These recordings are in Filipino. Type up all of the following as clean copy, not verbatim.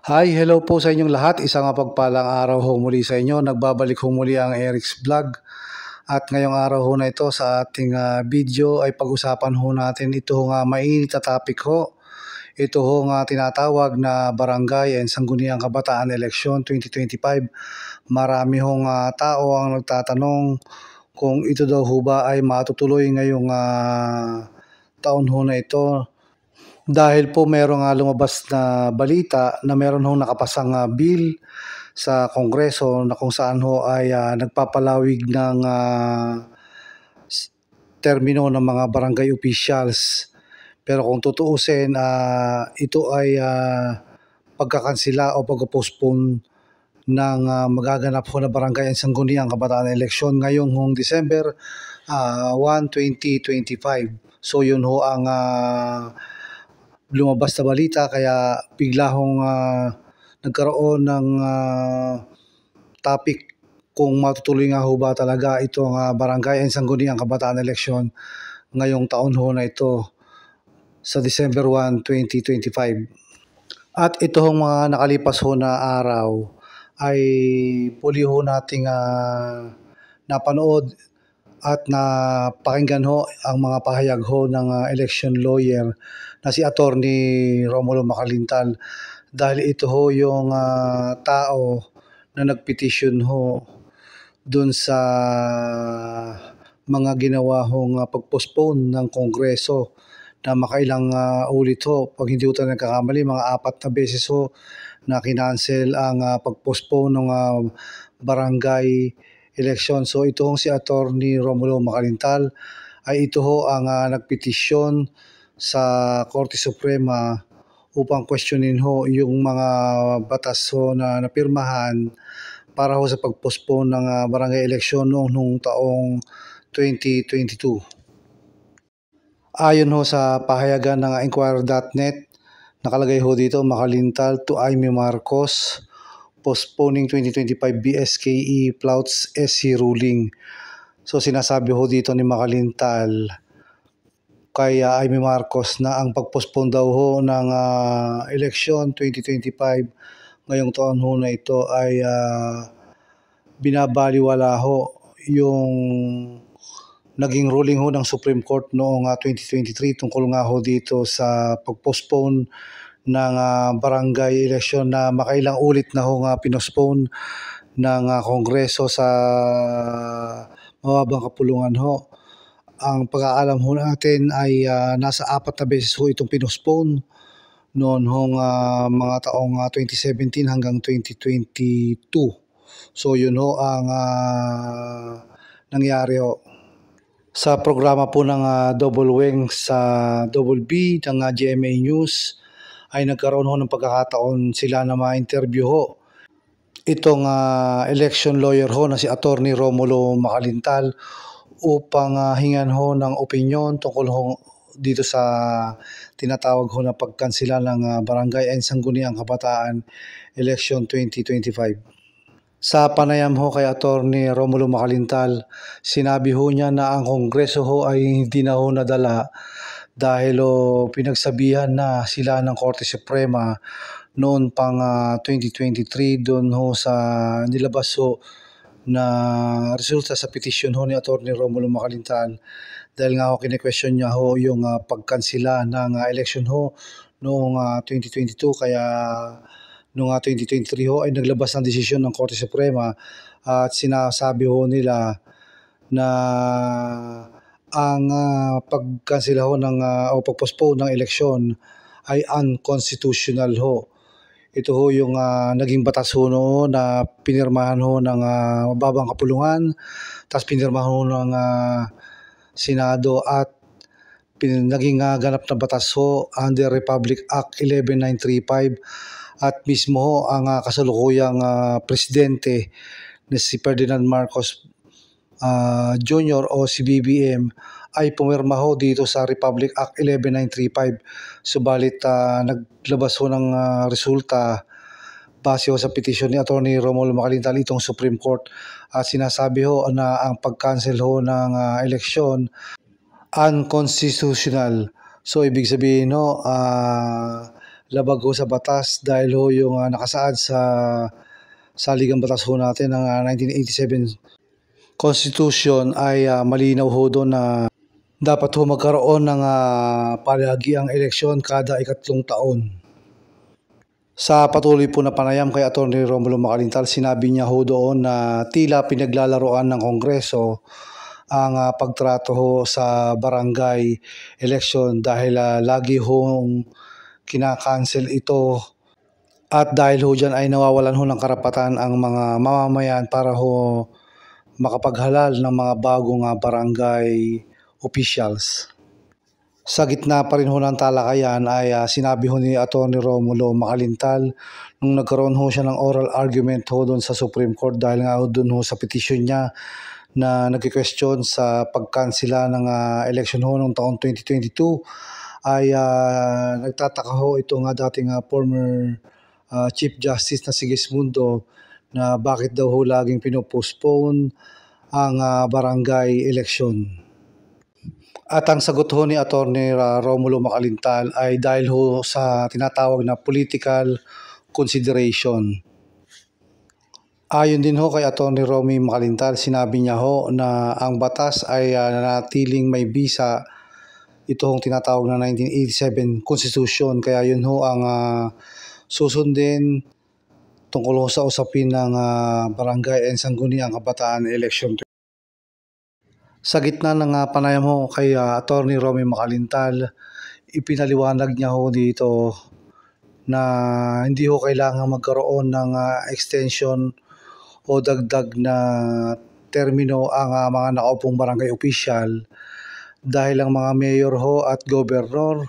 Hi, hello po sa inyong lahat. Isang mapagpalang araw ho muli sa inyo. Nagbabalik ho muli ang Eric's Vlog. At ngayong araw ho na ito sa ating video ay pag-usapan ho natin ito nga mainit na topic ho. Ito ho nga tinatawag na Barangay and Sangguniang Kabataan Election 2025. Marami hong tao ang nagtatanong kung ito daw ho ba ay matutuloy ngayong taon ho na ito. Dahil po merong lumabas na balita na meron hong nakapasang bill sa Kongreso na kung saan ho ay nagpapalawig ng termino ng mga barangay officials. Pero kung tutuusin, ito ay pagkakansila o pag-postpone ng magaganap ho na barangay and sangguniang kabataan eleksyon ngayong hong December 1, 2025. So yun ho ang lumabas na balita kaya bigla hong nagkaroon ng topic kung matutuloy nga ho ba talaga itong barangay and sangguniang kabataan eleksyon ngayong taon ho na ito sa December 1, 2025. At ito hong mga nakalipas ho na araw ay puli ho nating napanood at napakinggan ho ang mga pahayag ho ng election lawyer na si Attorney Romulo Macalintal, dahil ito ho yung tao na nagpetisyon ho dun sa mga ginawa hong pag-postpone ng Kongreso na makailang ulit ho. Pag hindi ho tayo nagkakamali, mga 4 na beses ho na kinancel ang pag-postpone ng barangay election. So ito hong si Attorney Romulo Macalintal ay ito ho ang nagpetisyon sa Korte Suprema upang questionin ho yung mga batas ho na napirmahan para ho sa pag-postpone ng barangay election noong taong 2022. Ayon ho sa pahayagan ng Inquirer.net, nakalagay ho dito, Macalintal to Amy Marcos, postponing 2025 BSKE Plouts SC ruling. So sinasabi ho dito ni Macalintal kay Amy Marcos na ang pag-postpone daw ho ng election 2025 ngayong taon ho na ito ay binabaliwala ho yung naging ruling ho ng Supreme Court noong 2023 tungkol nga ho dito sa pag-postpone ng barangay election na makailang ulit na ho nga pinospone ng Kongreso sa mababang kapulungan ho. Ang pag-aalam ho natin ay nasa 4 na beses ho itong pinospone noon hong mga taong 2017 hanggang 2022. So yun ho ang nangyari ho. Sa programa po ng Double Wing sa Double B ng GMA News ay nagkaroon ho ng pagkakataon sila na ma-interview ho itong election lawyer ho na si Attorney Romulo Macalintal upang hingan ho ng opinyon tungkol ho dito sa tinatawag ho na pagkansila ng barangay and sangguniang kabataan election 2025. Sa panayam ho kay Attorney Romulo Macalintal, sinabi ho niya na ang Kongreso ho ay hindi na ho nadala dahil pinagsabihan na sila ng Korte Suprema noon pang 2023 doon ho sa nilabas ho na resulta sa petisyon ho ni Attorney Romulo Macalintal, dahil nga ho kine-question niya ho yung pagkansila ng election ho noong 2022 kaya noong 2023 ho ay naglabas ng desisyon ng Korte Suprema at sinasabi ho nila na ang pagkansela ho ng o pagpostpone ng eleksyon ay unconstitutional ho. Ito ho yung naging batas ho noon na pinirmahan ho ng mababang kapulungan, tapos pinirmahan ho ng Senado at naging ganap na batas ho under Republic Act 11935 at mismo ho ang kasalukuyang presidente na si Ferdinand Marcos Jr. o si BBM ay pumirma ho dito sa Republic Act 11935. Subalit naglabas ho ng resulta base ho sa petisyon ni Attorney Romulo Macalintal itong Supreme Court at sinasabi ho na ang pag-cancel ho ng eleksyon unconstitutional. So ibig sabihin ho labag ho sa batas dahil ho yung nakasaad sa saligang batas ho natin ng 1987 Constitution ay malinaw ho doon na dapat ho magkaroon ng palagiang eleksyon kada 3 taon. Sa patuloy po na panayam kay Atty. Romulo Macalintal, sinabi niya ho doon na tila pinaglalaroan ng Kongreso ang pagtrato ho sa barangay election dahil lagi hong kinakancel ito at dahil ho dyan ay nawawalan ho ng karapatan ang mga mamamayan para ho makapaghalal ng mga bagong barangay officials. Sa gitna pa rin ho ng talakayan ay sinabi ho ni Atty. Romulo Macalintal nung nagkaroon ho siya ng oral argument ho doon sa Supreme Court dahil nga ho doon ho sa petition niya na nagki-question sa pagkansela ng election ho noong taong 2022 ay nagtataka ho ito nga dating former Chief Justice na si Gismundo na bakit daw ho laging pinopostpone ang barangay election. At ang sagot ho ni Atty. Romulo Macalintal ay dahil ho sa tinatawag na political consideration. Ayon din ho kay Atty. Romy Macalintal, sinabi niya ho na ang batas ay nanatiling may bisa ito hong tinatawag na 1987 Constitution. Kaya yun ho ang susundin tungkol ho sa usapin ng barangay and sangguniang kabataan election. Sa gitna ng panayam ho kay Atty. Romy Macalintal, ipinaliwanag niya ho dito na hindi ho kailangan magkaroon ng extension o dagdag na termino ang mga nakaupong barangay official dahil ang mga mayor ho at gobernador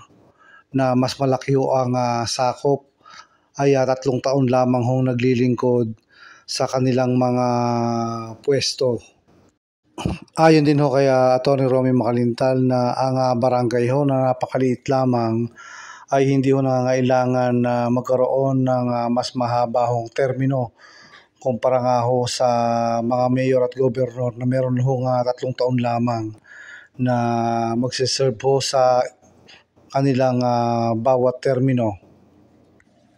na mas malaki ho ang sakop ay 3 taon lamang ho naglilingkod sa kanilang mga pwesto. Ayon din ho kay Atty. Romy Macalintal na ang barangay ho na napakaliit lamang ay hindi ho nangangailangan na magkaroon ng mas mahaba hong termino kumpara nga ho sa mga mayor at gobernador na meron ho 3 taon lamang na magsiserve ho sa kanilang bawat termino.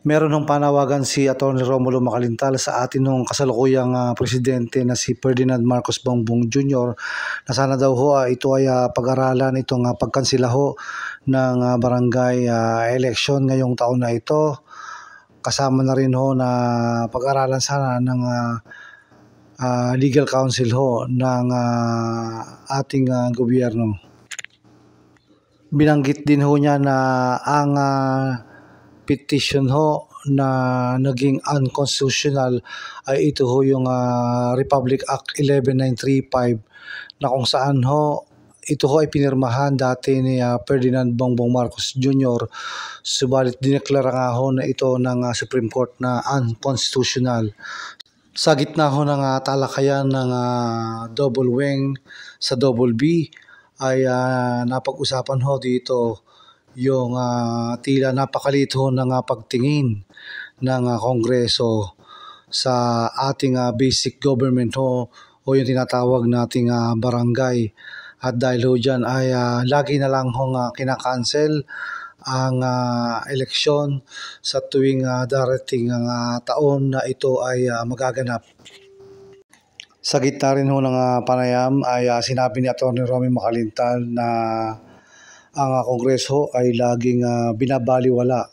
Meron hong panawagan si Atty. Romulo Macalintal sa atin nung kasalukuyang presidente na si Ferdinand Marcos Bongbong Jr. na sana daw ho ito ay pag-aralan itong pagkansela ho ng barangay election ngayong taon na ito. Kasama na rin ho na pag-aralan sana ng legal counsel ho ng ating gobyerno. Binanggit din ho niya na ang petition ho na naging unconstitutional ay ito ho yung Republic Act 11935 na kung saan ho ito ho ay pinirmahan dati ni Ferdinand Bongbong Marcos Jr. Subalit dineklara nga ho na ito ng Supreme Court na unconstitutional. Sa gitna ho ng talakayan ng double wing sa double B ay napag-usapan ho dito yung tila napakaliit ho ng pagtingin ng Kongreso sa ating basic government ho o yung tinatawag nating barangay. At dahil ho dyan ay lagi na lang hong kinakancel ang eleksyon sa tuwing darating ang taon na ito ay magaganap. Sa gitna rin ho ng panayam ay sinabi ni Atty. Romy Macalintal na ang Kongreso ay laging binabaliwala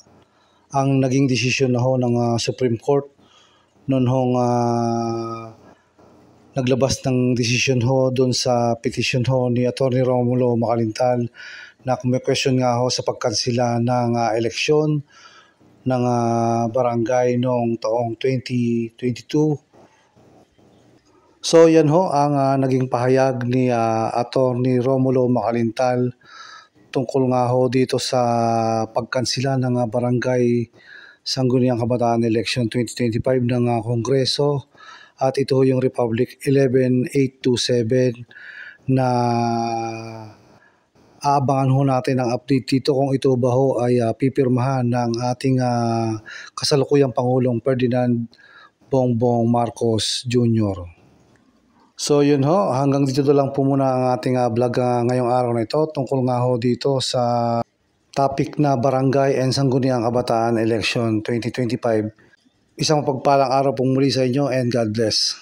ang naging desisyon na ho ng Supreme Court noon hong naglabas ng desisyon ho doon sa petition ho ni Atty. Romulo Macalintal na question nga ho sa pagkansela ng eleksyon ng barangay noong taong 2022. So yan ho ang naging pahayag ni Atty. Romulo Macalintal tungkol nga ho dito sa pagkansela ng barangay sangguniang kabataan election 2025 ng Kongreso at ito yung Republic 11827 na aabangan ho natin ang update dito kung ito ba ho ay pipirmahan ng ating kasalukuyang Pangulong Ferdinand Bongbong Marcos Jr. So yun ho, hanggang dito lang po muna ang ating vlog ngayong araw na ito tungkol nga ho dito sa topic na Barangay and Sangguniang Kabataan Election 2025. Isang mapagpalang araw pong muli sa inyo and God bless.